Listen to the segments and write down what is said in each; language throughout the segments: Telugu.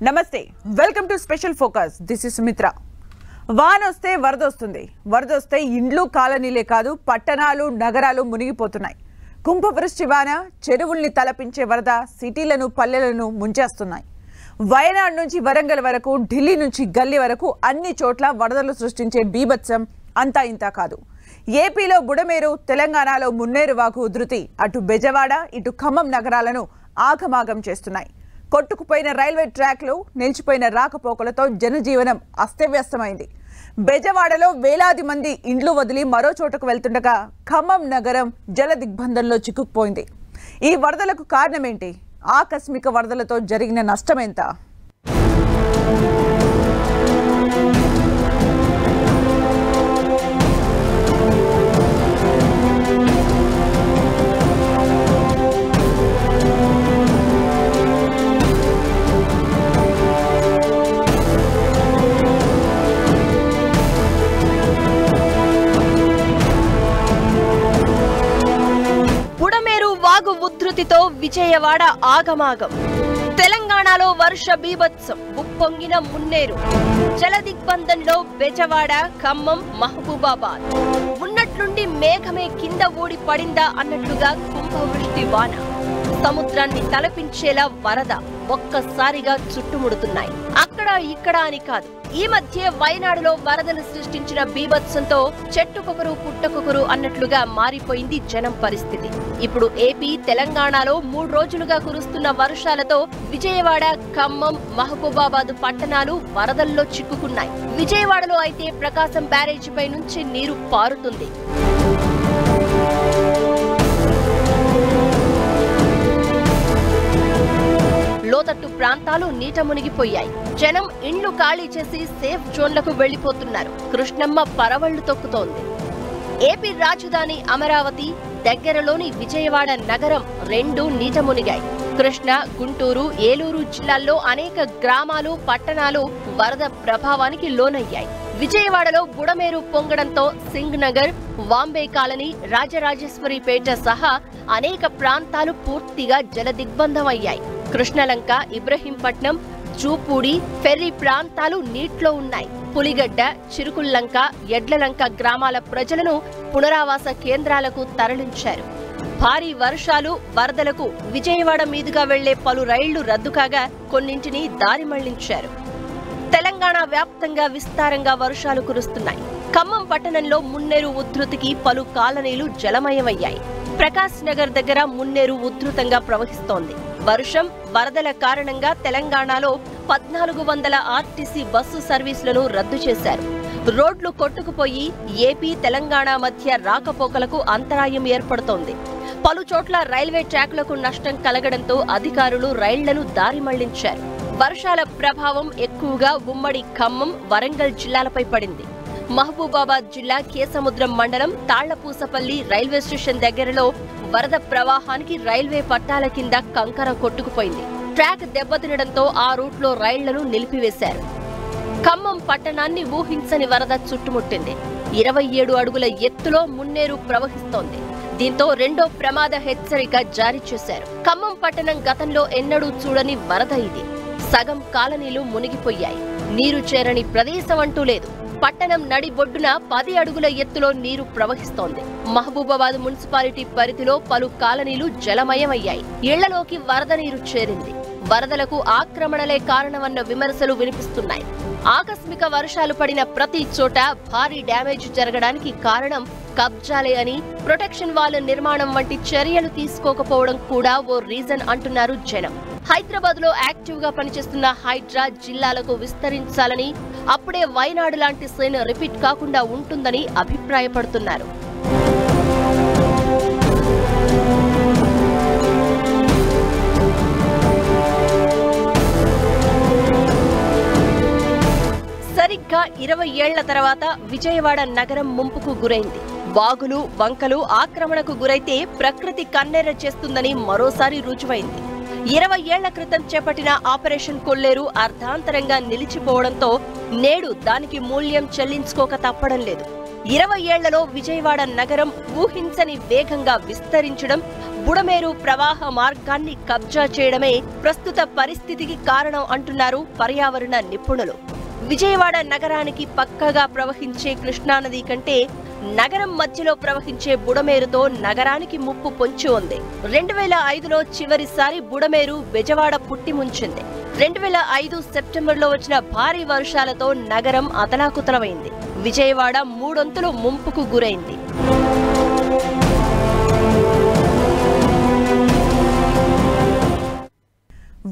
నమస్తే welcome to special focus this is Sumitra వాన వస్తే వరద వస్తుంది వరద వస్తే ఇండ్లు కాలనీలే కాదు పట్టణాలు నగరాలు మునిగిపోతున్నాయి కుంభవృష్టి వాన చెరువుల్ని తలపించే వరద సిటీలను పల్లెలను ముంచేస్తున్నాయి వయనాడ్ నుంచి వరంగల్ వరకు ఢిల్లీ నుంచి గల్లీ వరకు అన్ని చోట్ల వరదలు సృష్టించే బీభత్సం అంతా ఇంతా కాదు ఏపీలో బుడమేరు తెలంగాణలో మున్నేరు వాగు ఉధృతి అటు బెజవాడ ఇటు ఖమ్మం నగరాలను ఆగమాగం చేస్తున్నాయి కొట్టుకుపోయిన రైల్వే ట్రాక్లు నిలిచిపోయిన రాకపోకలతో జనజీవనం అస్తవ్యస్తమైంది బెజవాడలో వేలాది మంది ఇండ్లు వదిలి మరో చోటకు వెళ్తుండగా ఖమ్మం నగరం జల దిగ్బంధంలో చిక్కుకుపోయింది ఈ వరదలకు కారణమేంటి ఆకస్మిక వరదలతో జరిగిన నష్టమెంత ఉధృతితో విజయవాడ ఆగమాగం తెలంగాణలో వర్ష బీభత్సం ఉప్పొంగిన మున్నేరు జల దిగ్బంధంలో బెజవాడ ఖమ్మం మహబూబాబాద్ ఉన్నట్లుండి మేఘమే కింద ఊడి పడిందా అన్నట్లుగా కుంభవృష్టి వాన సముద్రాన్ని తలపించేలా వరద ఒక్కసారిగా చుట్టుముడుతున్నాయి అక్కడ ఇక్కడ అని కాదు ఈ మధ్య వయనాడులో వరదలు సృష్టించిన బీభత్సంతో చెట్టుకొకరు పుట్టకొకరు అన్నట్లుగా మారిపోయింది జనం పరిస్థితి ఇప్పుడు ఏపీ తెలంగాణలో 3 రోజులుగా కురుస్తున్న వర్షాలతో విజయవాడ ఖమ్మం మహబూబాబాద్ పట్టణాలు వరదల్లో చిక్కుకున్నాయి విజయవాడలో అయితే ప్రకాశం బ్యారేజీపై నుంచి నీరు పారుతుంది లోతట్టు ప్రాంతాలు నీట మునిగిపోయాయి జనం ఇండ్లు ఖాళీ చేసి సేఫ్ జోన్లకు వెళ్లిపోతున్నారు కృష్ణమ్మ పరవళ్లు తొక్కుతోంది ఏపీ రాజధాని అమరావతి దగ్గరలోని విజయవాడ నగరం రెండు నీట మునిగాయి కృష్ణ గుంటూరు ఏలూరు జిల్లాల్లో అనేక గ్రామాలు పట్టణాలు వరద ప్రభావానికి లోనయ్యాయి విజయవాడలో బుడమేరు పొంగడంతో సింగ్ నగర్ వాంబే కాలనీ రాజరాజేశ్వరిపేట సహా అనేక ప్రాంతాలు పూర్తిగా జల దిగ్బంధమయ్యాయి కృష్ణలంక ఇబ్రహీంపట్నం జూపూడి ఫెర్రీ ప్రాంతాలు నీటిలో ఉన్నాయి పులిగడ్డ చిరుకుల్లంక ఎడ్లలంక గ్రామాల ప్రజలను పునరావాస కేంద్రాలకు తరలించారు భారీ వర్షాలు వరదలకు విజయవాడ మీదుగా వెళ్లే పలు రైళ్లు రద్దు కాగా కొన్నింటిని దారి మళ్లించారు తెలంగాణ వ్యాప్తంగా విస్తారంగా వర్షాలు కురుస్తున్నాయి ఖమ్మం పట్టణంలో మున్నేరు ఉధృతికి పలు కాలనీలు జలమయమయ్యాయి ప్రకాశ్ నగర్ దగ్గర మున్నేరు ఉధృతంగా ప్రవహిస్తోంది వర్షం వరదల కారణంగా తెలంగాణలో 1400 ఆర్టీసీ బస్సు సర్వీసులను రద్దు చేశారు రోడ్లు కొట్టుకుపోయి ఏపీ తెలంగాణ మధ్య రాకపోకలకు అంతరాయం ఏర్పడుతోంది పలు చోట్ల రైల్వే ట్రాక్లకు నష్టం కలగడంతో అధికారులు రైళ్లను దారి మళ్లించారు వర్షాల ప్రభావం ఎక్కువగా ఉమ్మడి ఖమ్మం వరంగల్ జిల్లాలపై పడింది మహబూబాబాద్ జిల్లా కేసముద్రం మండలం తాళ్లపూసపల్లి రైల్వే స్టేషన్ దగ్గరలో వరద ప్రవాహానికి రైల్వే పట్టాల కింద కంకర కొట్టుకుపోయింది ట్రాక్ దెబ్బతినడంతో ఆ రూట్లో రైళ్లను నిలిపివేశారు ఖమ్మం పట్టణాన్ని ఊహించని వరద చుట్టుముట్టింది 27 అడుగుల ఎత్తులో మున్నేరు ప్రవహిస్తోంది దీంతో రెండో ప్రమాద హెచ్చరిక జారీ చేశారు ఖమ్మం పట్టణం గతంలో ఎన్నడూ చూడని వరద ఇది సగం కాలనీలు మునిగిపోయాయి నీరు చేరని ప్రదేశం అంటూ లేదు పట్టణం నడిబొడ్డున 10 అడుగుల ఎత్తులో నీరు ప్రవహిస్తోంది మహబూబాబాద్ మున్సిపాలిటీ పరిధిలో పలు కాలనీలు జలమయమయ్యాయి ఇళ్లలోకి వరద నీరు చేరింది వరదలకు ఆక్రమణలే కారణమన్న విమర్శలు వినిపిస్తున్నాయి ఆకస్మిక వర్షాలు పడిన ప్రతి చోట భారీ డ్యామేజ్ జరగడానికి కారణం కబ్జాలే అని ప్రొటెక్షన్ వాల్ నిర్మాణం వంటి చర్యలు తీసుకోకపోవడం కూడా ఓ రీజన్ అంటున్నారు జనం హైదరాబాద్ లో యాక్టివ్ గా పనిచేస్తున్న హైడ్రా జిల్లాలకు విస్తరించాలని అప్పుడే వయనాడు లాంటి సీన్ రిపీట్ కాకుండా ఉంటుందని అభిప్రాయపడుతున్నారు సరిగ్గా 20 ఏళ్ల తర్వాత విజయవాడ నగరం ముంపుకు గురైంది వాగులు వంకలు ఆక్రమణకు గురైతే ప్రకృతి కన్నెర్ర చేస్తుందని మరోసారి రుజువైంది 20 ఏళ్ల క్రితం చేపట్టిన ఆపరేషన్ కొల్లేరు అర్ధాంతరంగా నిలిచిపోవడంతో నేడు దానికి మూల్యం చెల్లించుకోక తప్పడం లేదు 20 ఏళ్లలో విజయవాడ నగరం ఊహించని వేగంగా విస్తరించడం బుడమేరు ప్రవాహ మార్గాన్ని కబ్జా చేయడమే ప్రస్తుత పరిస్థితికి కారణం అంటున్నారు పర్యావరణ నిపుణులు. విజయవాడ నగరానికి పక్కగా ప్రవహించే కృష్ణానది కంటే నగరం మధ్యలో ప్రవహించే బుడమేరుతో నగరానికి ముప్పు పొంచి ఉంది. 2005లో చివరిసారి బుడమేరు బెజవాడ పుట్టి ముంచింది. 2005 సెప్టెంబర్లో వచ్చిన భారీ వర్షాలతో నగరం అతలాకుతలమైంది. విజయవాడ మూడొంతులు ముంపుకు గురైంది.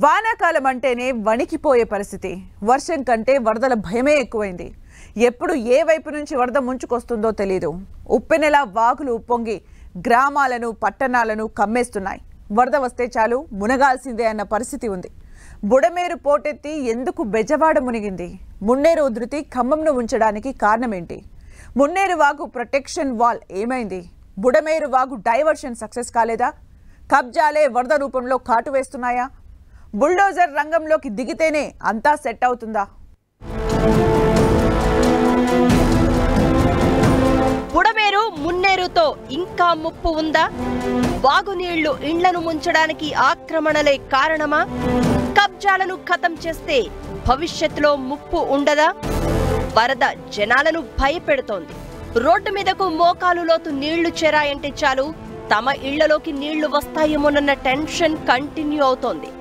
వానాకాలం అంటేనే వణికిపోయే పరిస్థితి. వర్షం కంటే వరదల భయమే ఎక్కువైంది. ఎప్పుడు ఏ వైపు నుంచి వరద ముంచుకొస్తుందో తెలీదు. ఉప్పెనెలా వాగులు పొంగి గ్రామాలను పట్టణాలను కమ్మేస్తున్నాయి. వరద వస్తే చాలు మునగాల్సిందే అన్న పరిస్థితి ఉంది. బుడమేరు పోటెత్తి ఎందుకు బెజవాడ మునిగింది? మున్నేరు ఉధృతి ఖమ్మంను ఉంచడానికి కారణమేంటి? మున్నేరు వాగు ప్రొటెక్షన్ వాల్ ఏమైంది? బుడమేరు వాగు డైవర్షన్ సక్సెస్ కాలేదా? కబ్జాలే వరద రూపంలో కాటు వేస్తున్నాయా? బుల్డోజర్ రంగంలోకి దిగితేనే అంతా సెట్ అవుతుందా? బుడమేరు మున్నేరుతో ఇంకా ముప్పు ఉందా? వాగునీళ్లు ఇండ్లను ముంచడానికి ఆక్రమణలే కారణమా? కబ్జాలను ఖతం చేస్తే భవిష్యత్తులో ముప్పు ఉండదా? వరద జనాలను భయపెడుతోంది. రోడ్డు మీదకు మోకాలు లోతు నీళ్లు చేరాయంటే చాలు తమ ఇళ్లలోకి నీళ్లు వస్తాయేమోనన్న టెన్షన్ కంటిన్యూ అవుతోంది.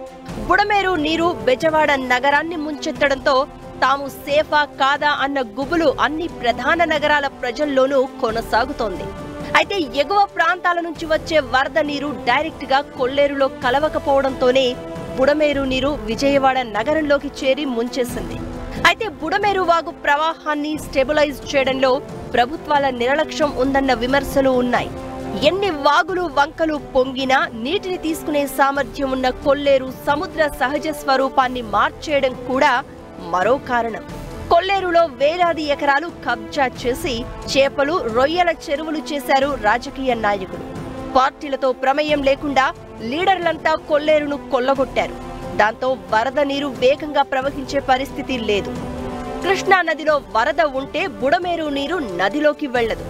బుడమేరు నీరు బెజవాడ నగరాన్ని ముంచెత్తడంతో తాము సేఫా కాదా అన్న గుబులు అన్ని ప్రధాన నగరాల ప్రజల్లోనూ కొనసాగుతోంది. అయితే ఎగువ ప్రాంతాల నుంచి వచ్చే వరద నీరు డైరెక్ట్ గా కొల్లేరులో కలవకపోవడంతోనే బుడమేరు నీరు విజయవాడ నగరంలోకి చేరి ముంచేసింది. అయితే బుడమేరు వాగు ప్రవాహాన్ని స్టెబిలైజ్ చేయడంలో ప్రభుత్వాల నిర్లక్ష్యం ఉందన్న విమర్శలు ఉన్నాయి. ఎన్ని వాగులు వంకలు పొంగినా నీటిని తీసుకునే సామర్థ్యం ఉన్న కొల్లేరు సముద్ర సహజ స్వరూపాన్ని మార్చేయడం కూడా మరో కారణం. కొల్లేరులో వేలాది ఎకరాలు కబ్జా చేసి చేపలు రొయ్యల చెరువులు చేశారు రాజకీయ నాయకులు. పార్టీలతో ప్రమేయం లేకుండా లీడర్లంతా కొల్లేరును కొల్లగొట్టారు. దాంతో వరద నీరు వేగంగా ప్రవహించే పరిస్థితి లేదు. కృష్ణా నదిలో వరద ఉంటే బుడమేరు నీరు నదిలోకి వెళ్లదు.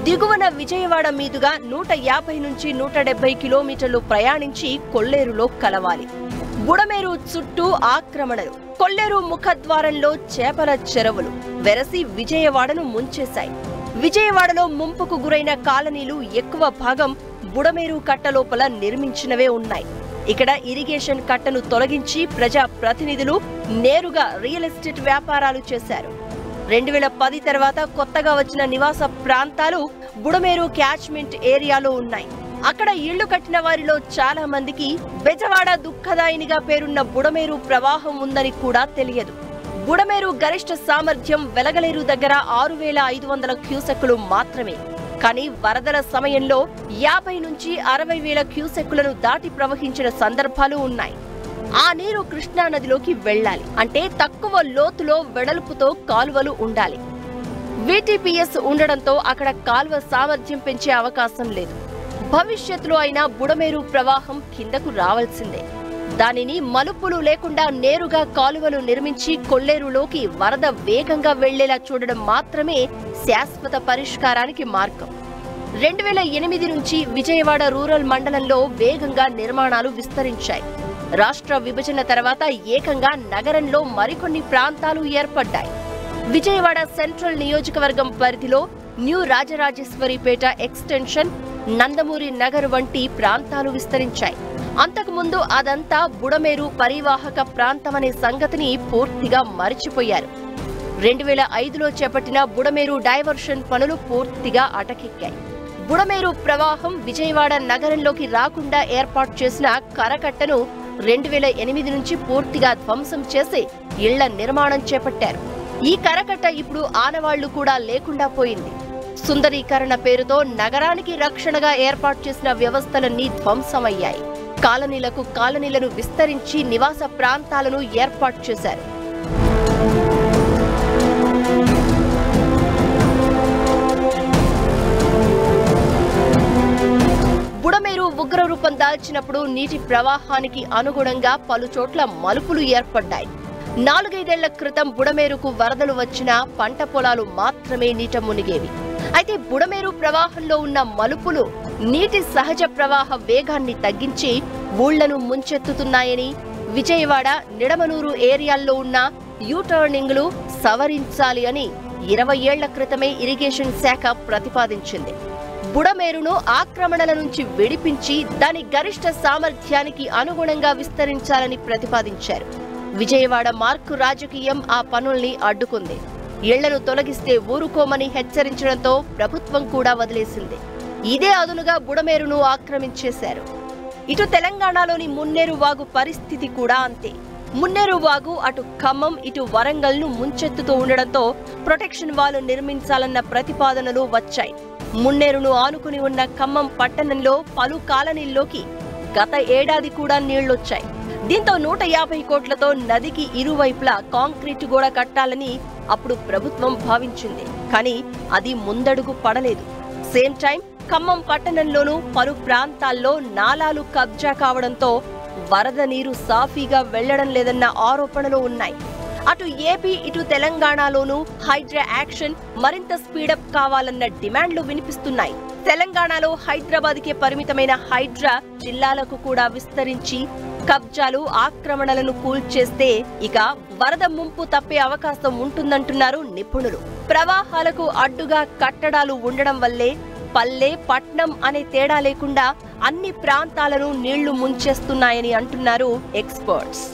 దిగువన విజయవాడ మీదుగా 150 నుంచి 170 కిలోమీటర్లు ప్రయాణించి కొల్లేరులో కలవాలి. బుడమేరు చుట్టూ ఆక్రమణలు, కొల్లేరు ముఖద్వారంలో చేపల చెరువులు వెరసి విజయవాడను ముంచేశాయి. విజయవాడలో ముంపుకు గురైన కాలనీలు ఎక్కువ భాగం బుడమేరు కట్టలోపల నిర్మించినవే ఉన్నాయి. ఇక్కడ ఇరిగేషన్ కట్టను తొలగించి ప్రజా ప్రతినిధులు నేరుగా రియల్ ఎస్టేట్ వ్యాపారాలు చేశారు. 2010 తర్వాత కొత్తగా వచ్చిన నివాస ప్రాంతాలు బుడమేరు క్యాచ్మెంట్ ఏరియాలో ఉన్నాయి. అక్కడ ఇళ్లు కట్టిన వారిలో చాలా మందికి బెజవాడ దుఃఖదాయినిగా పేరున్న బుడమేరు ప్రవాహం ఉందని కూడా తెలియదు. బుడమేరు గరిష్ట సామర్థ్యం వెలగలేరు దగ్గర 6,500 క్యూసెక్కులు మాత్రమే. కానీ వరదల సమయంలో 50 నుంచి 60,000 క్యూసెక్కులను దాటి ప్రవహించిన సందర్భాలు ఉన్నాయి. ఆ నీరు కృష్ణా నదిలోకి వెళ్లాలి అంటే తక్కువ లోతులో వెడల్పుతో కాలువలు ఉండాలి. VTPS ఉండడంతో అక్కడ కాలువ సామర్థ్యం పెంచే అవకాశం లేదు. భవిష్యత్తులో అయినా బుడమేరు ప్రవాహం కిందకు రావాల్సిందే. దానిని మలుపులు లేకుండా నేరుగా కాలువలు నిర్మించి కొల్లేరులోకి వరద వేగంగా వెళ్లేలా చూడడం మాత్రమే శాశ్వత పరిష్కారానికి మార్గం. 2008 నుంచి విజయవాడ రూరల్ మండలంలో వేగంగా నిర్మాణాలు విస్తరించాయి. రాష్ట్ర విభజన తర్వాత ఏకంగా నగరంలో మరికొన్ని ప్రాంతాలు ఏర్పడ్డాయి. విజయవాడ సెంట్రల్ నియోజకవర్గం పరిధిలో న్యూ రాజరాజేశ్వరిపేట ఎక్స్టెన్షన్, నందమూరి నగర్ వంటి ప్రాంతాలు విస్తరించాయి. అంతకుముందు అదంతా బుడమేరు పరివాహక ప్రాంతమనే సంగతిని పూర్తిగా మరిచిపోయారు. 2005లో చేపట్టిన బుడమేరు డైవర్షన్ పనులు పూర్తిగా అటకెక్కాయి. బుడమేరు ప్రవాహం విజయవాడ నగరంలోకి రాకుండా ఏర్పాటు చేసిన కరకట్టను 2008 నుంచి పూర్తిగా ధ్వంసం చేసి ఇళ్ల నిర్మాణం చేపట్టారు. ఈ కరకట్ట ఇప్పుడు ఆనవాళ్లు కూడా లేకుండా పోయింది. సుందరీకరణ పేరుతో నగరానికి రక్షణగా ఏర్పాటు చేసిన వ్యవస్థలన్నీ ధ్వంసమయ్యాయి. కాలనీలకు కాలనీలను విస్తరించి నివాస ప్రాంతాలను ఏర్పాటు చేశారు. బుడమేరు ఉగ్ర రూపం దాల్చినప్పుడు నీటి ప్రవాహానికి అనుగుణంగా పలుచోట్ల మలుపులు ఏర్పడ్డాయి. 4-5 ఏళ్ల క్రితం బుడమేరుకు వరదలు వచ్చినా పంట పొలాలు మాత్రమే నీట మునిగేవి. అయితే బుడమేరు ప్రవాహంలో ఉన్న మలుపులు నీటి సహజ ప్రవాహ వేగాన్ని తగ్గించి ఊళ్లను ముంచెత్తుతున్నాయని, విజయవాడ, నిడమనూరు ఏరియాల్లో ఉన్న యూటర్నింగ్లు సవరించాలి అని 20 ఏళ్ల క్రితమే ఇరిగేషన్ శాఖ ప్రతిపాదించింది. బుడమేరును ఆక్రమణల నుంచి విడిపించి దాని గరిష్ట సామర్థ్యానికి అనుగుణంగా విస్తరించాలని ప్రతిపాదించారు. విజయవాడ మార్కు రాజకీయం ఆ పనుల్ని అడ్డుకుంది. ఇళ్లను తొలగిస్తే ఊరుకోమని హెచ్చరించడంతో ప్రభుత్వం కూడా వదిలేసింది. ఇదే అదునుగా బుడమేరును ఆక్రమించేశారు. ఇటు తెలంగాణలోని మున్నేరు వాగు పరిస్థితి కూడా అంతే. మున్నేరు వాగు అటు ఖమ్మం, ఇటు వరంగల్ను ముంచెత్తుతూ ఉండడంతో ప్రొటెక్షన్ వాల్ నిర్మించాలన్న ప్రతిపాదనలు వచ్చాయి. మున్నేరును ఆనుకుని ఉన్న ఖమ్మం పట్టణంలో పలు కాలనీల్లోకి గత ఏడాది కూడా నీళ్లొచ్చాయి. దీంతో 150 కోట్లతో నదికి ఇరువైపులా కాంక్రీటు గోడ కట్టాలని అప్పుడు ప్రభుత్వం భావించింది. కానీ అది ముందడుగు పడలేదు. సేమ్ టైం ఖమ్మం పట్టణంలోనూ పలు ప్రాంతాల్లో నాలాలు కబ్జా కావడంతో వరద నీరు సాఫీగా వెళ్లడం లేదన్న ఆరోపణలు ఉన్నాయి. అటు ఏపీ, ఇటు తెలంగాణలోనూ హైడ్రా యాక్షన్ మరింత స్పీడప్ కావాలన్న డిమాండ్లు వినిపిస్తున్నాయి. తెలంగాణలో హైదరాబాద్కే పరిమితమైన హైడ్రా జిల్లాలకు కూడా విస్తరించి కబ్జాలు, ఆక్రమణలను కూల్చేస్తే ఇక వరద ముంపు తప్పే అవకాశం ఉంటుందంటున్నారు నిపుణులు. ప్రవాహాలకు అడ్డుగా కట్టడాలు ఉండడం వల్లే పల్లె, పట్నం అనే తేడా లేకుండా అన్ని ప్రాంతాలను నీళ్లు ముంచేస్తున్నాయని అంటున్నారు ఎక్స్పర్ట్స్.